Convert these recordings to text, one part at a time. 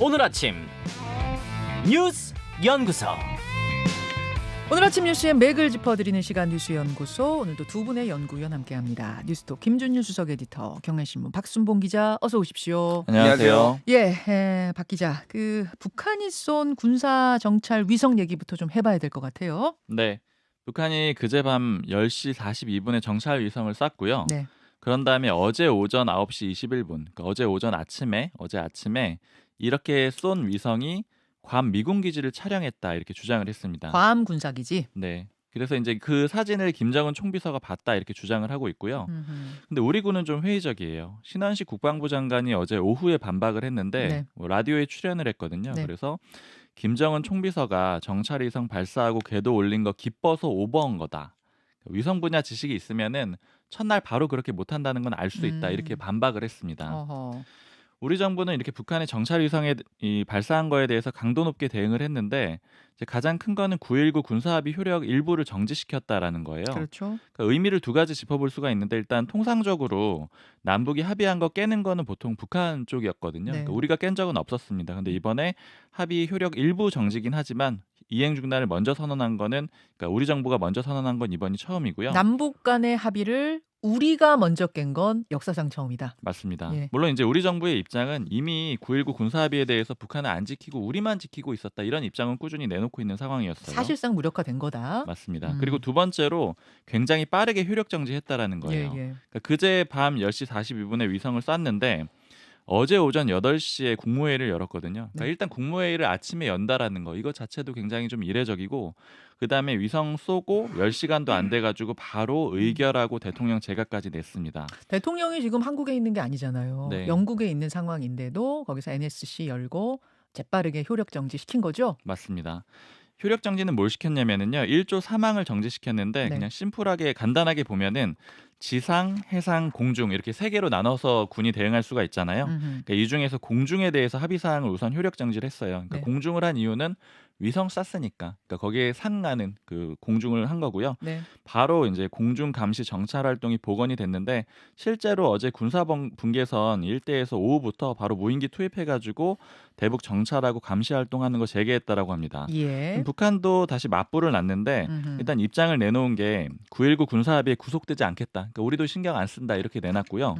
오늘 아침 뉴스 연구소. 오늘 아침 뉴스의 맥을 짚어드리는 시간 뉴스연구소. 오늘도 두 분의 연구위원 함께합니다. 뉴스톡 김준일 수석 에디터, 경향신문 박순봉 기자, 어서 오십시오. 안녕하세요. 예, 박 기자, 북한이 쏜 군사 정찰 위성 얘기부터 좀 해봐야 될 것 같아요. 네, 북한이 그제밤 10시 42분에 정찰 위성을 쐈고요. 네. 그런 다음에 어제 오전 9시 21분, 그러니까 어제 아침에 이렇게 쏜 위성이 괌 미군 기지를 촬영했다 이렇게 주장을 했습니다. 괌 군사기지. 네. 그래서 이제 그 사진을 김정은 총비서가 봤다 이렇게 주장을 하고 있고요. 근데 우리 군은 좀 회의적이에요. 신원식 국방부 장관이 어제 오후에 반박을 했는데 네. 라디오에 출연을 했거든요. 네. 그래서 김정은 총비서가 정찰 위성 발사하고 궤도 올린 거 기뻐서 오버한 거다. 위성 분야 지식이 있으면은 첫날 바로 그렇게 못한다는 건 알 수 있다 이렇게 반박을 했습니다. 어허. 우리 정부는 이렇게 북한의 정찰 위성에 발사한 거에 대해서 강도 높게 대응을 했는데 이제 가장 큰 거는 9.19 군사합의 효력 일부를 정지시켰다라는 거예요. 그렇죠. 그러니까 의미를 두 가지 짚어볼 수가 있는데 일단 통상적으로 남북이 합의한 거 깨는 거는 보통 북한 쪽이었거든요. 네. 그러니까 우리가 깬 적은 없었습니다. 근데 이번에 합의 효력 일부 정지긴 하지만 이행 중단을 먼저 선언한 거는 그러니까 우리 정부가 먼저 선언한 건 이번이 처음이고요. 남북 간의 합의를 우리가 먼저 깬 건 역사상 처음이다. 맞습니다. 예. 물론 이제 우리 정부의 입장은 이미 9.19 군사합의에 대해서 북한은 안 지키고 우리만 지키고 있었다 이런 입장은 꾸준히 내놓고 있는 상황이었어요. 사실상 무력화된 거다. 맞습니다. 그리고 두 번째로 굉장히 빠르게 효력 정지했다라는 거예요. 예. 그러니까 그제 밤 10시 42분에 위성을 쐈는데 어제 오전 8시에 국무회의를 열었거든요. 그러니까 네. 일단 국무회의를 아침에 연다라는 거 이거 자체도 굉장히 좀 이례적이고 그다음에 위성 쏘고 10시간도 안 돼가지고 바로 의결하고 대통령 재가까지 냈습니다. 대통령이 지금 한국에 있는 게 아니잖아요. 네. 영국에 있는 상황인데도 거기서 NSC 열고 재빠르게 효력 정지 시킨 거죠? 맞습니다. 효력 정지는 뭘 시켰냐면은요. 1조 사망을 정지시켰는데 네. 그냥 심플하게 간단하게 보면은 지상, 해상, 공중 이렇게 세 개로 나눠서 군이 대응할 수가 있잖아요. 그러니까 이 중에서 공중에 대해서 합의 사항을 우선 효력 정지를 했어요. 그러니까 네. 공중을 한 이유는 위성 쐈으니까. 그러니까 거기에 상하는 그 공중을 한 거고요. 네. 바로 이제 공중 감시 정찰 활동이 복원이 됐는데 실제로 어제 군사 분계선 일대에서 오후부터 바로 무인기 투입해가지고 대북 정찰하고 감시 활동하는 거 재개했다라고 합니다. 예. 북한도 다시 맞불을 놨는데 일단 입장을 내놓은 게 9.19 군사합의에 구속되지 않겠다. 그러니까 우리도 신경 안 쓴다 이렇게 내놨고요.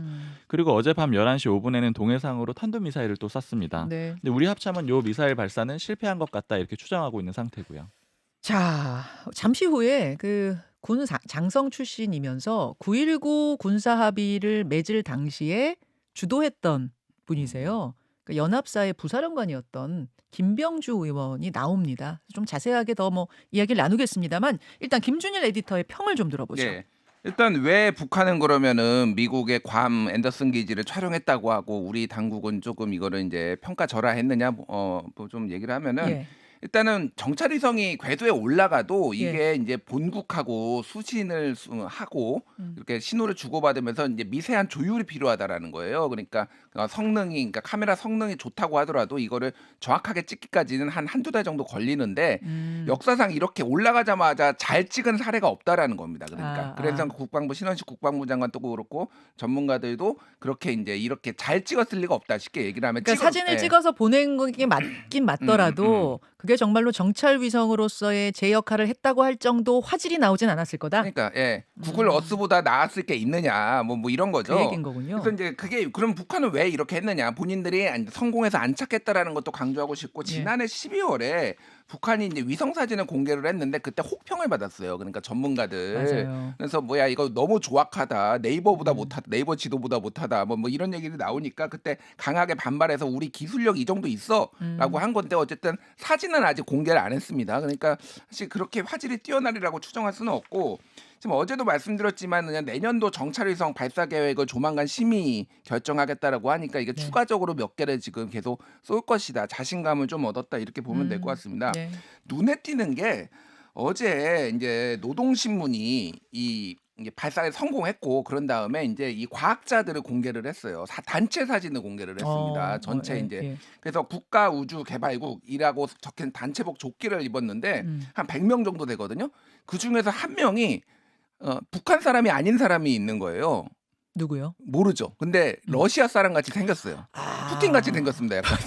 그리고 어젯밤 11시 5분에는 동해상으로 탄도미사일을 또 쐈습니다. 네. 근데 우리 합참은 요 미사일 발사는 실패한 것 같다 이렇게 추정하고 있는 상태고요. 자, 잠시 후에 군 장성 출신이면서 9.19 군사 합의를 맺을 당시에 주도했던 분이세요. 연합사의 부사령관이었던 김병주 의원이 나옵니다. 좀 자세하게 더 이야기를 나누겠습니다만 일단 김준일 에디터의 평을 좀 들어보죠. 네. 일단 왜 북한은 그러면은 미국의 괌 앤더슨 기지를 촬영했다고 하고 우리 당국은 조금 이거를 이제 평가절하했느냐 뭐 좀 얘기를 하면은 예. 일단은 정찰 위성이 궤도에 올라가도 이게 예. 이제 본국하고 수신을 하고 이렇게 신호를 주고받으면서 이제 미세한 조율이 필요하다라는 거예요. 그러니까 그러니까 카메라 성능이 좋다고 하더라도 이거를 정확하게 찍기까지는 한두 달 정도 걸리는데 역사상 이렇게 올라가자마자 잘 찍은 사례가 없다라는 겁니다. 그러니까 그래서 국방부 신원식 국방부 장관도 그렇고 전문가들도 그렇게 이제 이렇게 잘 찍었을 리가 없다 쉽게 얘기를 하면 그러니까 사진을 찍어서 보낸 게 맞긴 맞더라도 그게 정말로 정찰 위성으로서의 제 역할을 했다고 할 정도 화질이 나오진 않았을 거다. 그러니까 구글 어스보다 나았을 게 있느냐 뭐 이런 거죠. 그 얘기인 거군요. 그래서 이제 그게 그럼 북한은 왜 이렇게 했느냐? 본인들이 성공해서 안 찾겠다라는 것도 강조하고 싶고 지난해 12월에 북한이 이제 위성 사진을 공개를 했는데 그때 혹평을 받았어요. 그러니까 전문가들. 맞아요. 그래서 이거 너무 조악하다. 네이버보다 못하다. 네이버 지도보다 못하다. 뭐 이런 얘기를 나오니까 그때 강하게 반발해서 우리 기술력 이 정도 있어라고 한 건데 어쨌든 사진은 아직 공개를 안 했습니다. 그러니까 사실 그렇게 화질이 뛰어나리라고 추정할 수는 없고 지금 어제도 말씀드렸지만 그냥 내년도 정찰위성 발사 계획을 조만간 심의 결정하겠다라고 하니까 이게 추가적으로 몇 개를 지금 계속 쏠 것이다. 자신감을 좀 얻었다 이렇게 보면 될 것 같습니다. 네. 눈에 띄는 게 어제 이제 노동신문이 이제 발사에 성공했고 그런 다음에 이제 이 과학자들을 공개를 했어요. 단체 사진을 공개를 했습니다. 전체 이제 그래서 국가우주개발국이라고 적힌 단체복 조끼를 입었는데 한 100명 정도 되거든요. 그 중에서 한 명이 북한 사람이 아닌 사람이 있는 거예요. 누구요? 모르죠. 근데 러시아 사람 같이 생겼어요. 푸틴 같이 생겼습니다. 약간.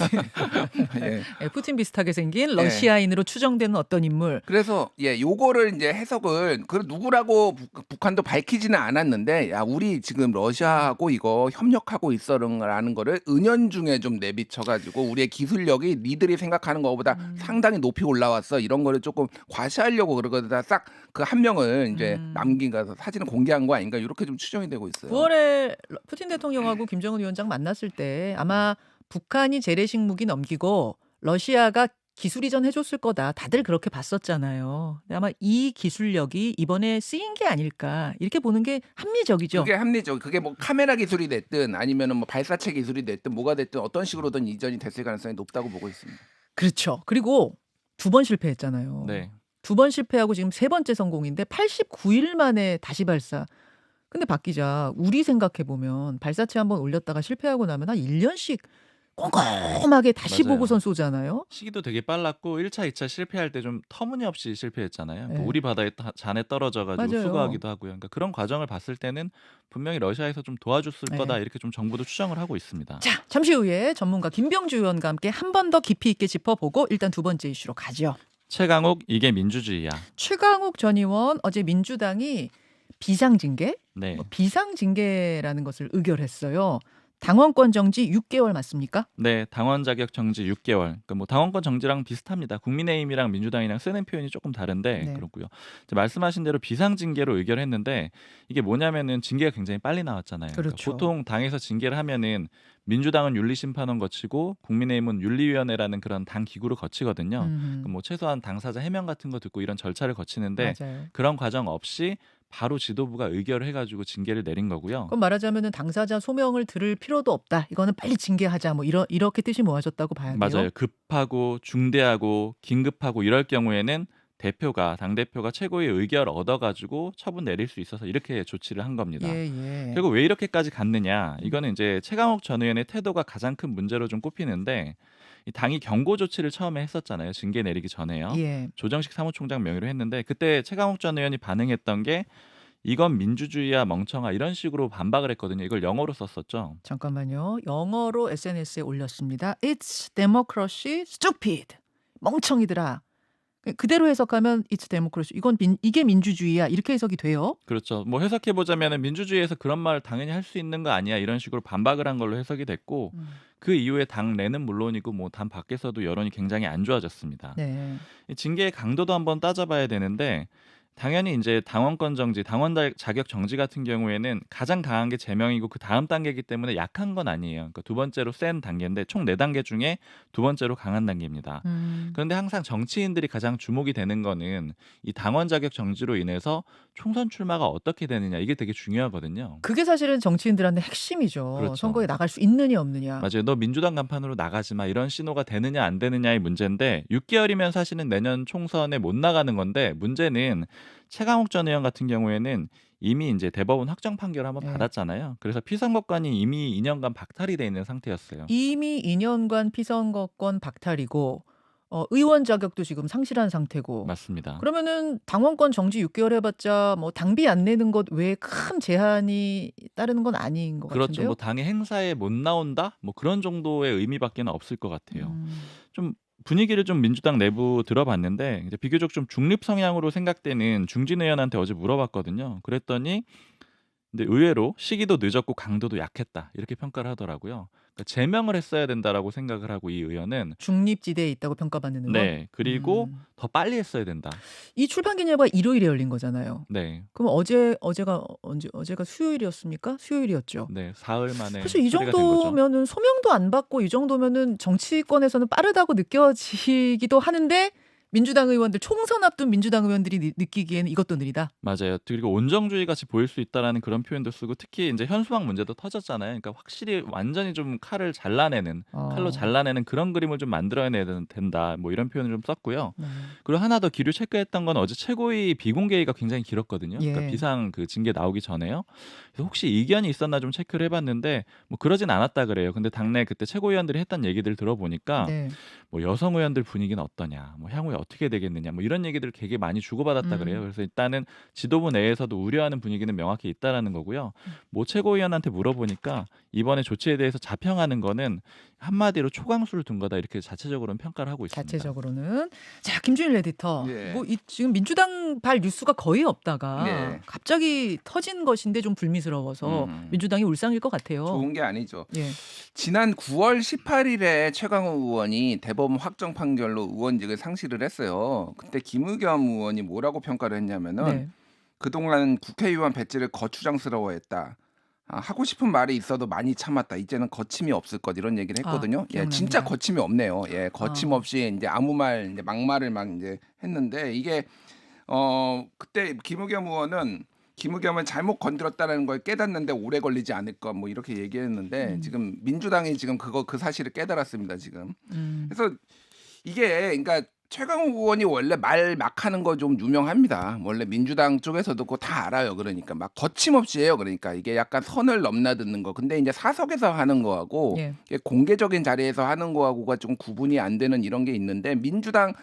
예. 예, 푸틴 비슷하게 생긴 러시아인으로 추정되는 어떤 인물. 그래서 요거를 이제 해석을 그 누구라고 북한도 밝히지는 않았는데 야 우리 지금 러시아하고 이거 협력하고 있어라는 거를 은연중에 좀 내비쳐가지고 우리의 기술력이 니들이 생각하는 것보다 상당히 높이 올라왔어 이런 거를 조금 과시하려고 그러거든. 싹 그 한 명을 이제 남긴 가서 사진을 공개한 거 아닌가 이렇게 좀 추정이 되고 있어요. 9월에 푸틴 대통령하고 김정은 위원장 만났을 때 아마 북한이 재래식 무기 넘기고 러시아가 기술 이전 해줬을 거다. 다들 그렇게 봤었잖아요. 근데 아마 이 기술력이 이번에 쓰인 게 아닐까 이렇게 보는 게 합리적이죠. 그게 합리적. 그게 뭐 카메라 기술이 됐든 아니면은 뭐 발사체 기술이 됐든 뭐가 됐든 어떤 식으로든 이전이 됐을 가능성이 높다고 보고 있습니다. 그렇죠. 그리고 2번 실패했잖아요. 네. 2번 실패하고 지금 3번째 성공인데 89일 만에 다시 발사. 근데 박 기자, 우리 생각해 보면 발사체 한번 올렸다가 실패하고 나면 한 1년씩 꼼꼼하게 다시 맞아요. 보고선 쏘잖아요. 시기도 되게 빨랐고 1차, 2차 실패할 때 좀 터무니없이 실패했잖아요. 네. 우리 바다에 잔에 떨어져가지고 맞아요. 수거하기도 하고요. 그러니까 그런 과정을 봤을 때는 분명히 러시아에서 좀 도와줬을 네. 거다 이렇게 좀 정부도 추정을 하고 있습니다. 자, 잠시 후에 전문가 김병주 의원과 함께 한 번 더 깊이 있게 짚어보고 일단 2번째 이슈로 가죠. 최강욱 이게 민주주의야. 최강욱 전 의원 어제 민주당이 비상징계? 네. 비상징계라는 것을 의결했어요. 당원권 정지 6개월 맞습니까? 네, 당원 자격 정지 6개월. 그러니까 뭐 당원권 정지랑 비슷합니다. 국민의힘이랑 민주당이랑 쓰는 표현이 조금 다른데 네. 그렇고요. 이제 말씀하신 대로 비상징계로 의결했는데 이게 뭐냐면은 징계가 굉장히 빨리 나왔잖아요. 그러니까 그렇죠. 보통 당에서 징계를 하면은 민주당은 윤리심판원 거치고 국민의힘은 윤리위원회라는 그런 당 기구를 거치거든요. 그러니까 뭐 최소한 당사자 해명 같은 거 듣고 이런 절차를 거치는데 맞아요. 그런 과정 없이 바로 지도부가 의결을 해가지고 징계를 내린 거고요. 그럼 말하자면 당사자 소명을 들을 필요도 없다. 이거는 빨리 징계하자. 뭐 이렇게 뜻이 모아졌다고 봐야 돼요. 맞아요. 급하고 중대하고 긴급하고 이럴 경우에는 당대표가 최고의 의결 얻어가지고 처분 내릴 수 있어서 이렇게 조치를 한 겁니다. 예. 그리고 왜 이렇게까지 갔느냐? 이거는 이제 최강욱 전 의원의 태도가 가장 큰 문제로 좀 꼽히는데 이 당이 경고 조치를 처음에 했었잖아요. 징계 내리기 전에요. 예. 조정식 사무총장 명의로 했는데 그때 최강욱 전 의원이 반응했던 게 이건 민주주의야 멍청아 이런 식으로 반박을 했거든요. 이걸 영어로 썼었죠. 잠깐만요. 영어로 SNS에 올렸습니다. It's democracy, stupid. 멍청이들아. 그대로 해석하면 It's democracy. 이게 민주주의야. 이렇게 해석이 돼요. 그렇죠. 뭐 해석해 보자면은 민주주의에서 그런 말 당연히 할 수 있는 거 아니야 이런 식으로 반박을 한 걸로 해석이 됐고 그 이후에 당 내는 물론이고 뭐 당 밖에서도 여론이 굉장히 안 좋아졌습니다. 네. 이 징계의 강도도 한번 따져봐야 되는데 당연히 이제 당원권 정지, 당원 자격 정지 같은 경우에는 가장 강한 게 제명이고 그 다음 단계이기 때문에 약한 건 아니에요. 그러니까 두 번째로 센 단계인데 총 4단계 중에 두 번째로 강한 단계입니다. 그런데 항상 정치인들이 가장 주목이 되는 거는 이 당원 자격 정지로 인해서 총선 출마가 어떻게 되느냐 이게 되게 중요하거든요. 그게 사실은 정치인들한테 핵심이죠. 그렇죠. 선거에 나갈 수 있느냐 없느냐. 맞아요. 너 민주당 간판으로 나가지 마 이런 신호가 되느냐 안 되느냐의 문제인데 6개월이면 사실은 내년 총선에 못 나가는 건데 문제는 최강욱 전 의원 같은 경우에는 이미 이제 대법원 확정 판결을 한번 네. 받았잖아요. 그래서 피선거권이 이미 2년간 박탈이 돼 있는 상태였어요. 이미 2년간 피선거권 박탈이고 의원 자격도 지금 상실한 상태고. 맞습니다. 그러면은 당원권 정지 6개월 해봤자 뭐 당비 안 내는 것 외에 큰 제한이 따르는 건 아닌 것 그렇죠. 같은데요. 뭐 당의 행사에 못 나온다? 뭐 그런 정도의 의미밖에는 없을 것 같아요. 좀 분위기를 좀 민주당 내부 들어봤는데 이제 비교적 좀 중립 성향으로 생각되는 중진 의원한테 어제 물어봤거든요. 그랬더니 근데 의외로 시기도 늦었고 강도도 약했다 이렇게 평가를 하더라고요. 그러니까 제명을 했어야 된다라고 생각을 하고 이 의원은 중립지대에 있다고 평가받는 건. 네 그리고 더 빨리 했어야 된다. 이 출판 기념회가 일요일에 열린 거잖아요. 네, 그럼 어제가 수요일이었습니까? 수요일이었죠. 네 사흘 만에 그래서 이 처리가 된 거죠. 정도면은 소명도 안 받고 이 정도면은 정치권에서는 빠르다고 느껴지기도 하는데 민주당 의원들 총선 앞둔 민주당 의원들이 느끼기에는 이것도 느리다. 맞아요. 그리고 온정주의 같이 보일 수 있다라는 그런 표현도 쓰고 특히 이제 현수막 문제도 터졌잖아요. 그러니까 확실히 완전히 좀 칼로 잘라내는 그런 그림을 좀 만들어내야 된다. 뭐 이런 표현을 좀 썼고요. 네. 그리고 하나 더 기류 체크했던 건 어제 최고위 비공개회의가 굉장히 길었거든요. 예. 그러니까 비상 그 징계 나오기 전에요. 그래서 혹시 이견이 있었나 좀 체크를 해봤는데 뭐 그러진 않았다 그래요. 근데 당내 그때 최고위원들이 했던 얘기들 들어보니까 네. 뭐 여성 의원들 분위기는 어떠냐, 뭐 향후에 어떻게 되겠느냐 뭐 이런 얘기들을 되게 많이 주고받았다 그래요. 음. 그래서 일단은 지도부 내에서도 우려하는 분위기는 명확히 있다라는 거고요. 모 최고위원한테 물어보니까 이번에 조치에 대해서 자평하는 거는 한마디로 초강수를 둔 거다 이렇게 자체적으로는 평가를 하고 있습니다. 자체적으로는 자 김준일 에디터 예. 뭐 지금 민주당 발 뉴스가 거의 없다가 예. 갑자기 터진 것인데 좀 불미스러워서 민주당이 울상일 것 같아요. 좋은 게 아니죠. 예. 지난 9월 18일에 최강욱 의원이 대법원 확정 판결로 의원직을 상실을 했어요. 그때 김의겸 의원이 뭐라고 평가를 했냐면은 네. 그동안 국회의원 배지를 거추장스러워했다. 하고 싶은 말이 있어도 많이 참았다. 이제는 거침이 없을 것 이런 얘기를 했거든요. 예, 기억납니다. 진짜 거침이 없네요. 예, 거침없이 이제 아무 말 이제 막말을 막 이제 했는데 이게 그때 김의겸 의원은 김의겸은 잘못 건드렸다는 걸 깨닫는데 오래 걸리지 않을 것 뭐 이렇게 얘기했는데 지금 민주당이 지금 그 사실을 깨달았습니다. 지금. 그래서 이게 그러니까 최강욱 의원이 원래 말 막 하는 거 좀 유명합니다. 원래 민주당 쪽에서도 그거 다 알아요. 그러니까 막 거침없이 해요. 그러니까 이게 약간 선을 넘나드는 거. 근데 이제 사석에서 하는 거하고 예. 이게 공개적인 자리에서 하는 거하고가 좀 구분이 안 되는 이런 게 있는데 민주당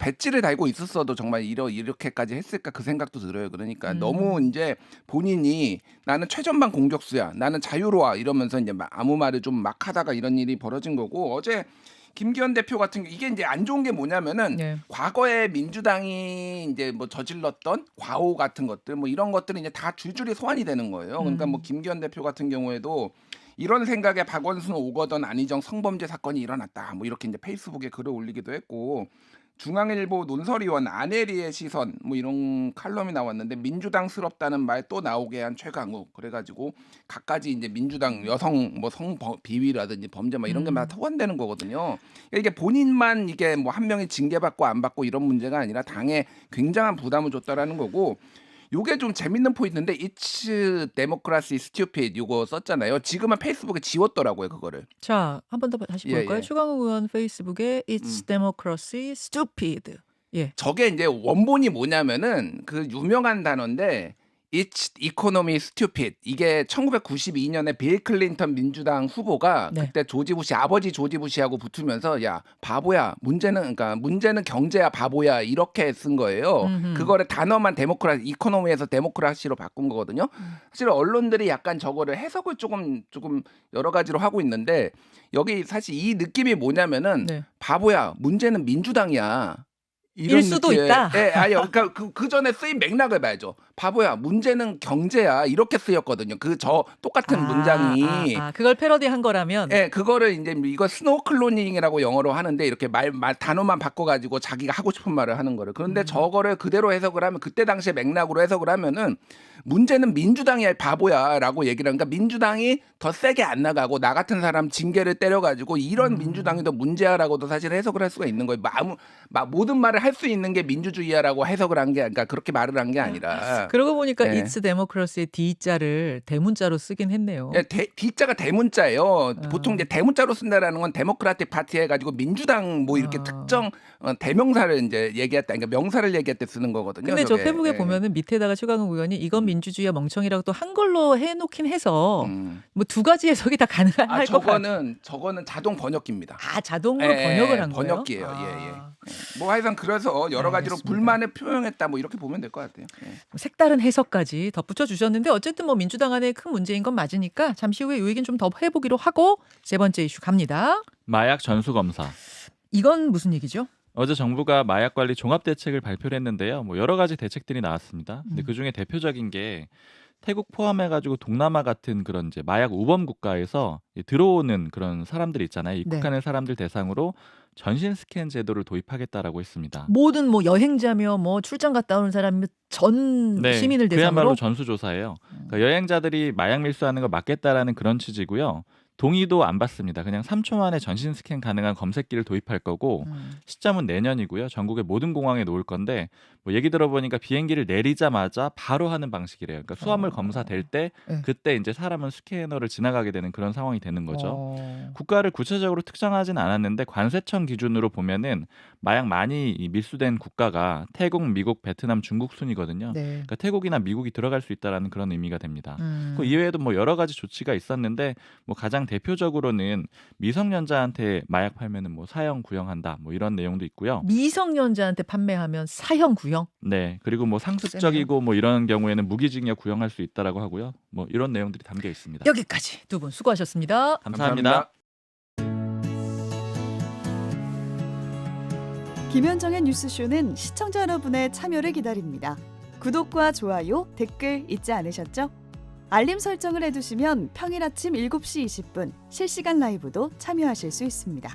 배지를 달고 있었어도 정말 이렇게까지 했을까 그 생각도 들어요. 그러니까 너무 이제 본인이 나는 최전방 공격수야. 나는 자유로워 이러면서 이제 아무 말을 좀 막 하다가 이런 일이 벌어진 거고 어제 김기현 대표 같은 게 이게 이제 안 좋은 게 뭐냐면은 네. 과거에 민주당이 이제 뭐 저질렀던 과오 같은 것들 뭐 이런 것들이 이제 다 줄줄이 소환이 되는 거예요. 그러니까 뭐 김기현 대표 같은 경우에도 이런 생각에 박원순 오거돈 안희정 성범죄 사건이 일어났다. 뭐 이렇게 이제 페이스북에 글을 올리기도 했고 중앙일보 논설위원 안혜리의 시선 뭐 이런 칼럼이 나왔는데 민주당스럽다는 말 또 나오게 한 최강욱 그래가지고 갖가지 이제 민주당 여성 뭐 성 비위라든지 범죄 막 이런 게 막 소환되는 거거든요. 이게 본인만 이게 뭐 한 명이 징계받고 안 받고 이런 문제가 아니라 당에 굉장한 부담을 줬다라는 거고. 요게 좀 재밌는 포인트인데 It's Democracy Stupid 이거 썼잖아요. 지금은 페이스북에 지웠더라고요 그거를. 자, 한 번 더 다시 예, 볼까요? 예. 최강욱 의원 페이스북에 It's Democracy Stupid. 예. 저게 이제 원본이 뭐냐면은 그 유명한 단어인데 It's Economy Stupid 이게 1992년에 빌 클린턴 민주당 후보가 네. 그때 조지 부시 아버지 조지 부시하고 붙으면서 야 바보야 문제는 경제야 바보야 이렇게 쓴 거예요. 그거를 단어만 데모크라시 이코노미에서 데모크라시로 바꾼 거거든요. 사실 언론들이 약간 저거를 해석을 조금 여러 가지로 하고 있는데 여기 사실 이 느낌이 뭐냐면은 네. 바보야 문제는 민주당이야. 일 수도 느낌의- 있다. 예, 아니요. 그러니까 그 전에 쓰인 맥락을 봐야죠. 바보야, 문제는 경제야. 이렇게 쓰였거든요. 저 똑같은 문장이. 그걸 패러디한 거라면 예, 그거를 이제 이거 스노우 클로닝이라고 영어로 하는데 이렇게 말 단어만 바꿔가지고 자기가 하고 싶은 말을 하는 거를. 그런데 저거를 그대로 해석을 하면 그때 당시에 맥락으로 해석을 하면은 문제는 민주당이야 바보야라고 얘기를 하니까 민주당이 더 세게 안 나가고 나 같은 사람 징계를 때려가지고 이런 민주당이 더 문제야라고도 사실 해석을 할 수가 있는 거예요. 모든 말을 할 수 있는 게 민주주의야라고 해석을 한 게 그러니까 그렇게 말을 한 게 아니라. 그러고 보니까 네. It's Democracy의 D자를 대문자로 쓰긴 했네요. 예, D자가 대문자예요. 보통 이제 대문자로 쓴다라는 건 데모크라틱 파티 해가지고 민주당 뭐 이렇게 특정 대명사를 이제 얘기했다, 그러니까 명사를 얘기할 때 쓰는 거거든요. 근데 저 저게. 페북에 예. 보면은 밑에다가 최강욱 의원이 이건 민주주의야 멍청이라고 또 한글로 해놓긴 해서 음. 뭐 두 가지 해석이 다 가능할 것 같아요. 저거는 자동 번역기입니다. 자동으로 번역을 한 거예요? 번역기예요. 예. 뭐 하여간 그래서 여러 가지로 알겠습니다. 불만을 표명했다 뭐 이렇게 보면 될 것 같아요. 예. 색다른 해석까지 덧붙여 주셨는데 어쨌든 뭐 민주당 안에 큰 문제인 건 맞으니까 잠시 후에 이 얘기는 좀 더 해보기로 하고 세 번째 이슈 갑니다. 마약 전수 검사. 이건 무슨 얘기죠? 어제 정부가 마약 관리 종합 대책을 발표를 했는데요. 뭐 여러 가지 대책들이 나왔습니다. 근데 그 중에 대표적인 게 태국 포함해가지고 동남아 같은 그런 이제 마약 우범 국가에서 들어오는 그런 사람들 있잖아요. 입국하는 사람들 대상으로 전신 스캔 제도를 도입하겠다라고 했습니다. 모든 뭐 여행자며 뭐 출장 갔다 오는 사람 전 시민을 대상으로 그야말로 전수조사예요. 그러니까 여행자들이 마약 밀수하는 거 막겠다라는 그런 취지고요. 동의도 안 받습니다. 그냥 3초 만에 전신 스캔 가능한 검색기를 도입할 거고 시점은 내년이고요. 전국의 모든 공항에 놓을 건데 뭐 얘기 들어보니까 비행기를 내리자마자 바로 하는 방식이래요. 그러니까 수화물 검사될 때 네. 그때 이제 사람은 스캐너를 지나가게 되는 그런 상황이 되는 거죠. 국가를 구체적으로 특정하진 않았는데 관세청 기준으로 보면은 마약 많이 밀수된 국가가 태국, 미국, 베트남, 중국 순이거든요. 네. 그러니까 태국이나 미국이 들어갈 수 있다라는 그런 의미가 됩니다. 그 이외에도 뭐 여러 가지 조치가 있었는데 뭐 가장 대표적으로는 미성년자한테 마약 팔면은 뭐 사형 구형한다 뭐 이런 내용도 있고요. 미성년자한테 판매하면 사형 구형? 네, 그리고 뭐 상습적이고 뭐 이런 경우에는 무기징역 구형할 수 있다라고 하고요. 뭐 이런 내용들이 담겨 있습니다. 여기까지 두 분 수고하셨습니다. 감사합니다. 김현정의 뉴스쇼는 시청자 여러분의 참여를 기다립니다. 구독과 좋아요, 댓글 잊지 않으셨죠? 알림 설정을 해두시면 평일 아침 7시 20분 실시간 라이브도 참여하실 수 있습니다.